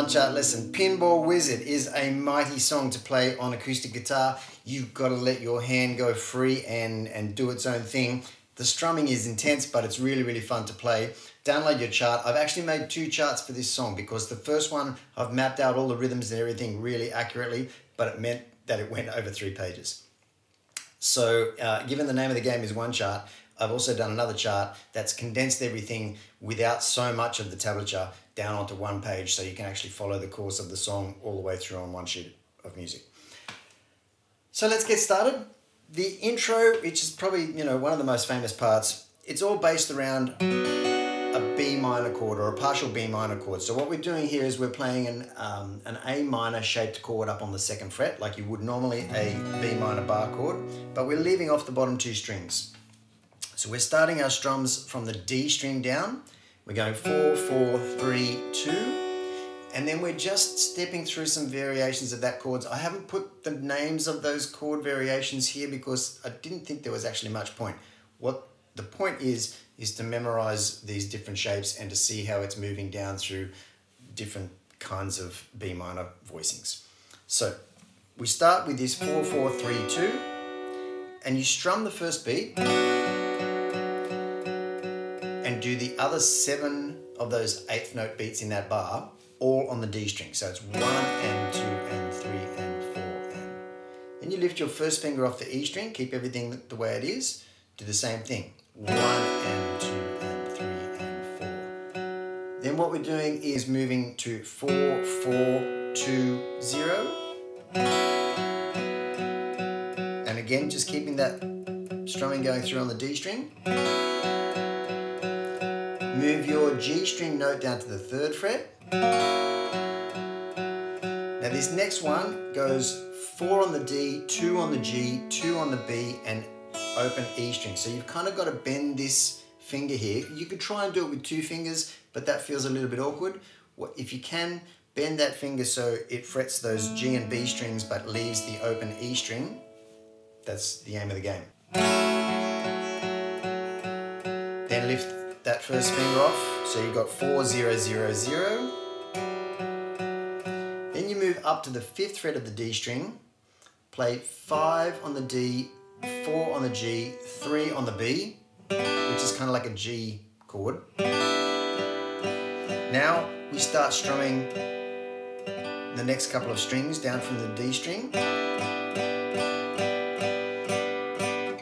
OneChart lesson. Pinball Wizard is a mighty song to play on acoustic guitar. You've got to let your hand go free and do its own thing. The strumming is intense, but it's really, really fun to play. Download your chart. I've actually made 2 charts for this song because the first one, I've mapped out all the rhythms and everything really accurately, but it meant that it went over 3 pages. So given the name of the game is OneChart, I've also done another chart that's condensed everything without so much of the tablature down onto one page, so you can actually follow the course of the song all the way through on one sheet of music. So let's get started. The intro, which is probably, one of the most famous parts, it's all based around a B minor chord or a partial B minor chord. So what we're doing here is we're playing an A minor shaped chord up on the 2nd fret, like you would normally a B minor bar chord, but we're leaving off the bottom 2 strings. So we're starting our strums from the D string down. We're going 4, 4, 3, 2, and then we're just stepping through some variations of that chords. I haven't put the names of those chord variations here because I didn't think there was actually much point. What the point is to memorize these different shapes and to see how it's moving down through different kinds of B minor voicings. So we start with this 4, 4, 3, 2, and you strum the first beat and do the other 7 of those 8th note beats in that bar, all on the D string. So it's 1 and 2 and 3 and 4 and. Then you lift your first finger off the E string, keep everything the way it is, do the same thing. 1 and 2 and 3 and 4. Then what we're doing is moving to 4, 4, 2, 0. And again, just keeping that strumming going through on the D string. Move your G string note down to the 3rd fret. Now this next one goes 4 on the D, 2 on the G, 2 on the B, and open E string. So you've kind of got to bend this finger here. You could try and do it with 2 fingers, but that feels a little bit awkward. If you can, bend that finger so it frets those G and B strings but leaves the open E string. That's the aim of the game. Then lift that first finger off, so you've got 4, 0, 0, 0. Then you move up to the 5th fret of the D string, play 5 on the D, 4 on the G, 3 on the B, which is kind of like a G chord. Now we start strumming the next couple of strings down from the D string,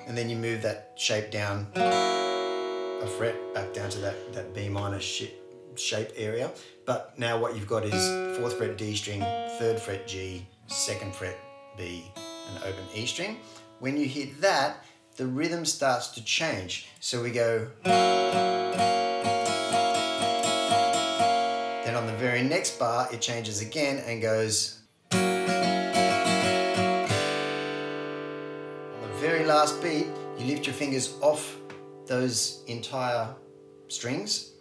and then you move that shape down a fret back down to that B minor shape area. But now what you've got is 4th fret D string, 3rd fret G, 2nd fret B, and open E string. When you hit that, the rhythm starts to change. So we go. Then on the very next bar, it changes again and goes. On the very last beat, you lift your fingers off those entire strings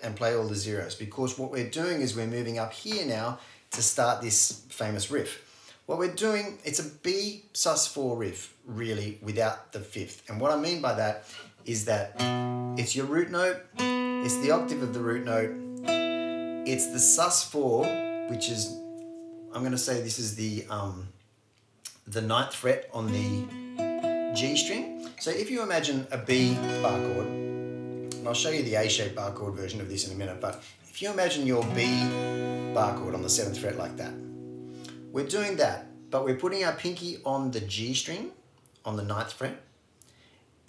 and play all the zeros, because what we're doing is we're moving up here now to start this famous riff. What we're doing, it's a B sus4 riff, really, without the 5th. And what I mean by that is that it's your root note, it's the octave of the root note, it's the sus4, which is, I'm going to say this is the 9th fret on the G string. So if you imagine a B bar chord, and I'll show you the A-shaped bar chord version of this in a minute, but if you imagine your B bar chord on the 7th fret like that, we're doing that, but we're putting our pinky on the G string on the 9th fret,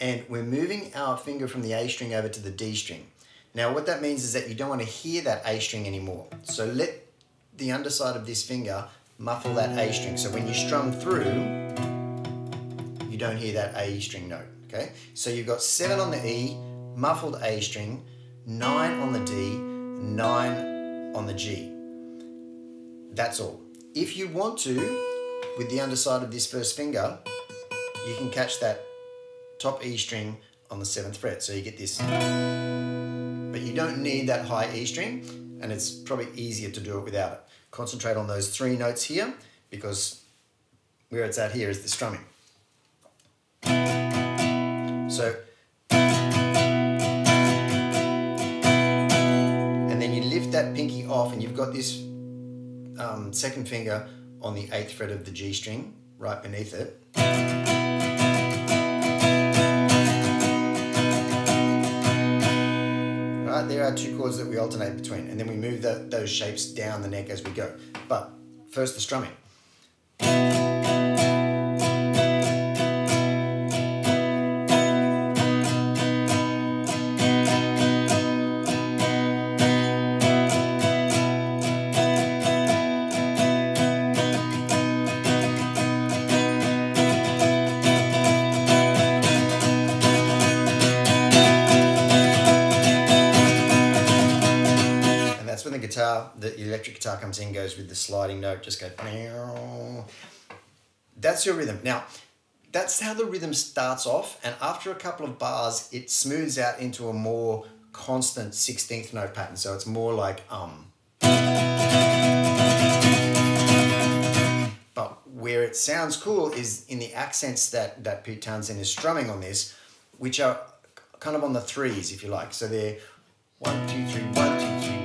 and we're moving our finger from the A string over to the D string. Now what that means is that you don't want to hear that A string anymore. So let the underside of this finger muffle that A string. So when you strum through, you don't hear that A string note, okay? So you've got 7 on the E, muffled A string, 9 on the D, 9 on the G. That's all. If you want to, with the underside of this first finger, you can catch that top E string on the 7th fret, so you get this. But you don't need that high E string, and it's probably easier to do it without it. Concentrate on those 3 notes here, because where it's at here is the strumming. So, and then you lift that pinky off and you've got this second finger on the 8th fret of the G string, right beneath it. Right, there are 2 chords that we alternate between, and then we move those shapes down the neck as we go. But first the strumming. When the guitar, the electric guitar comes in, goes with the sliding note, just go. That's your rhythm. Now, that's how the rhythm starts off, and after a couple of bars, it smooths out into a more constant 16th note pattern. So it's more like But where it sounds cool is in the accents that Pete Townsend is strumming on this, which are kind of on the 3s, if you like. So they're 1, 2, 3, 1, 2, 3,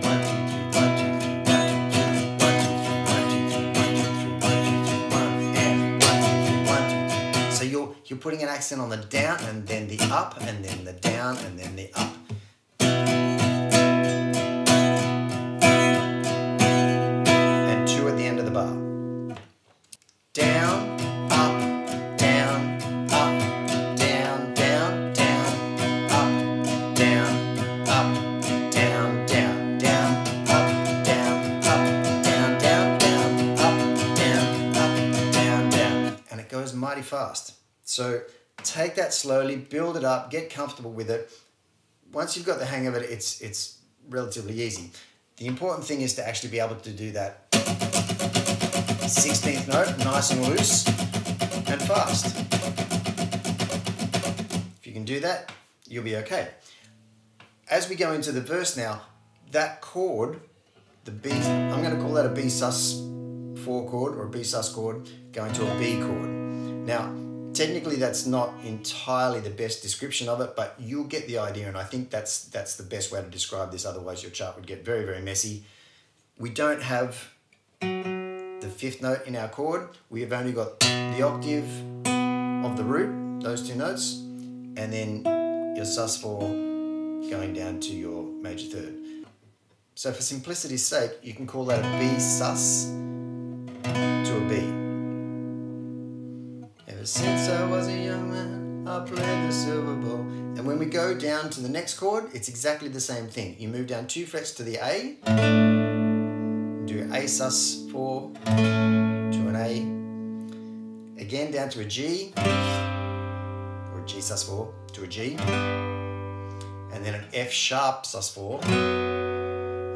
1, 2, 3, 1, 2, 3, 1, 2, 3, 1, 2, 3, 1, 2, 3, 1, 2, 3, 1, 2, 3, 1, 2, 3, 1, and 1, 2, 3, 1, 2, 3. So you're putting an accent on the down and then the up and then the down and then the up. And 2 at the end of the bar. Down, up, down, up, down, down, down, up, down, up, down, down, down, up, down, up, down, down, down, up, down, up, down, down. And it goes mighty fast. So take that slowly, build it up, get comfortable with it. Once you've got the hang of it, it's relatively easy. The important thing is to actually be able to do that 16th note, nice and loose and fast. If you can do that, you'll be okay. As we go into the verse now, that chord, the B, I'm going to call that a B sus4 chord or a B sus chord going to a B chord. Now, technically that's not entirely the best description of it, but you'll get the idea, and I think that's the best way to describe this, otherwise your chart would get very, very messy. We don't have the 5th note in our chord. We have only got the octave of the root, those 2 notes, and then your sus4 going down to your major 3rd. So for simplicity's sake, you can call that a B sus to a B. Ever since I was a young man, I played the silver ball. And when we go down to the next chord, it's exactly the same thing. You move down 2 frets to the A, do A sus4 to an A, again down to a G, or a G sus4 to a G, and then an F sharp sus4.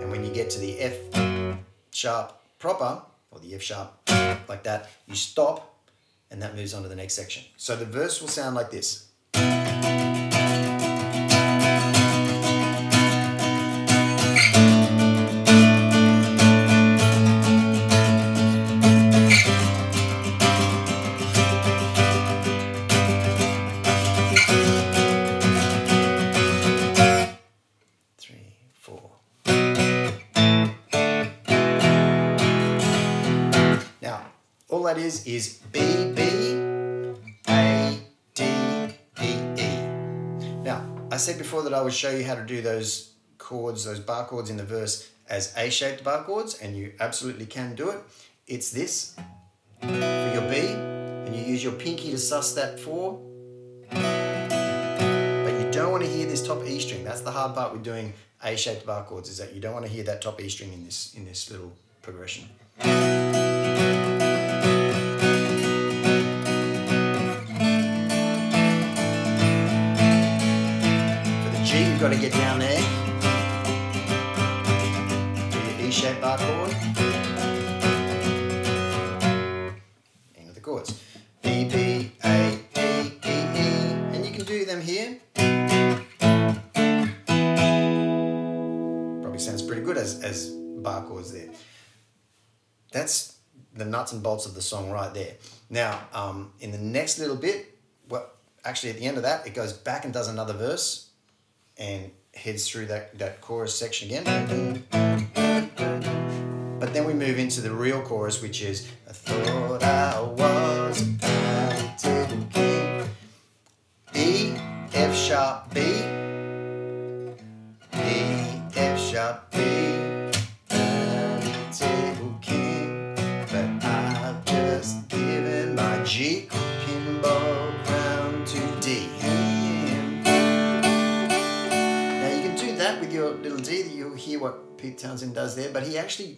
And when you get to the F sharp proper, or the F sharp like that, you stop, and that moves on to the next section. So the verse will sound like this. 3, 4. Now, all that is B, B, A, D, E, E. Now, I said before that I would show you how to do those chords, those bar chords in the verse as A-shaped bar chords, and you absolutely can do it. It's this for your B, and you use your pinky to sus that 4. But you don't want to hear this top E string. That's the hard part with doing A-shaped bar chords, is that you don't want to hear that top E string in this little progression. You've got to get down there, do your E-shaped bar chord, end of the chords, B, B, A, E, E, E, and you can do them here. Probably sounds pretty good as bar chords there. That's the nuts and bolts of the song right there. Now, in the next little bit, well, actually at the end of that, it goes back and does another verse, and heads through that chorus section again. But then we move into the real chorus, which is I thought I was a table king. E, F sharp, B, E, F sharp, B, table king. But I've just given my G pinball crown to D. Now you can do that with your little D. You'll hear what Pete Townsend does there, but he actually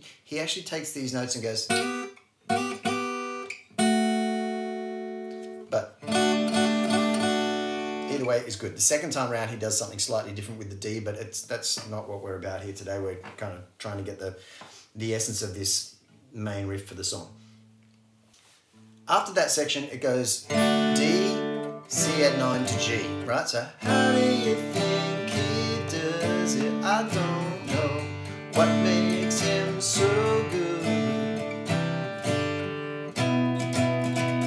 takes these notes and goes. But either way is good. The second time around he does something slightly different with the D, but that's not what we're about here today. We're kind of trying to get the essence of this main riff for the song. After that section it goes D, C add 9 to G, right? So how do you think he does it? I don't know what makes him so good.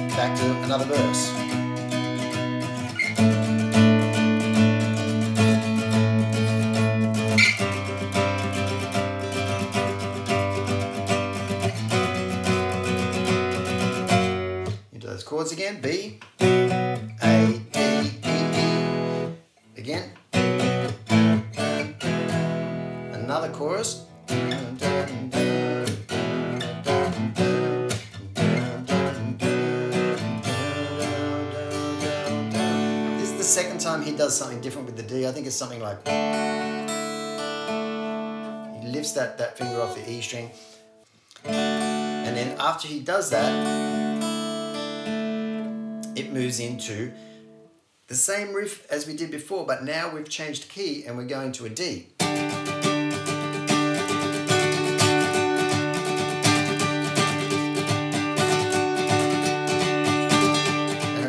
Back to another verse. Into those chords again. B, A, D, E, E. Again. Another chorus. This is the second time he does something different with the D. I think it's something like he lifts that finger off the E string, and then after he does that, it moves into the same riff as we did before, but now we've changed key and we're going to a D.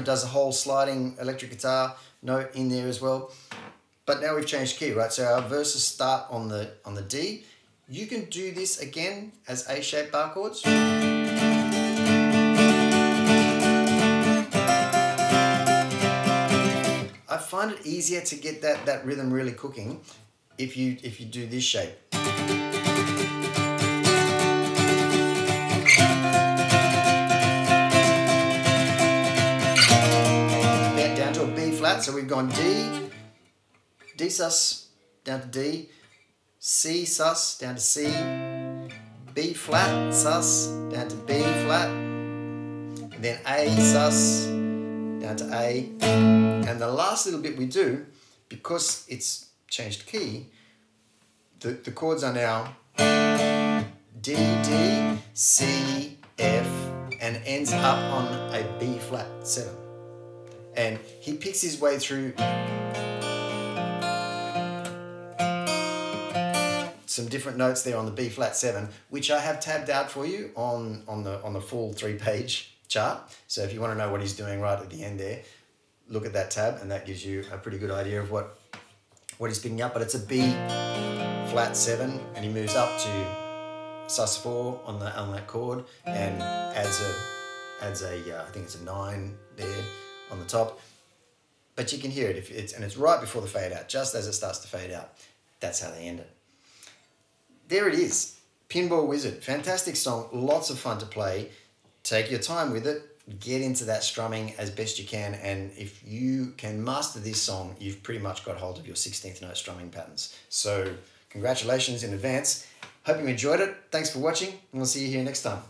Does a whole sliding electric guitar note in there as well. But now we've changed key, right? So our verses start on the D. You can do this again as A-shaped bar chords. I find it easier to get that rhythm really cooking if you do this shape. So we've gone D, D sus down to D, C sus down to C, B flat sus down to B flat, and then A sus down to A. And the last little bit we do, because it's changed key, the chords are now D, D, C, F, and ends up on a B flat 7. And he picks his way through some different notes there on the B flat 7, which I have tabbed out for you on the full 3-page chart. So if you want to know what he's doing right at the end there, look at that tab, and that gives you a pretty good idea of what he's picking up. But it's a B flat 7, and he moves up to sus 4 on that chord, and adds a I think it's a 9 there on the top, but you can hear it and it's right before the fade out, just as it starts to fade out. That's how they end it. There it is, Pinball Wizard, fantastic song, lots of fun to play. Take your time with it, get into that strumming as best you can, and if you can master this song, you've pretty much got hold of your 16th note strumming patterns. So congratulations in advance. Hope you enjoyed it. Thanks for watching, and we'll see you here next time.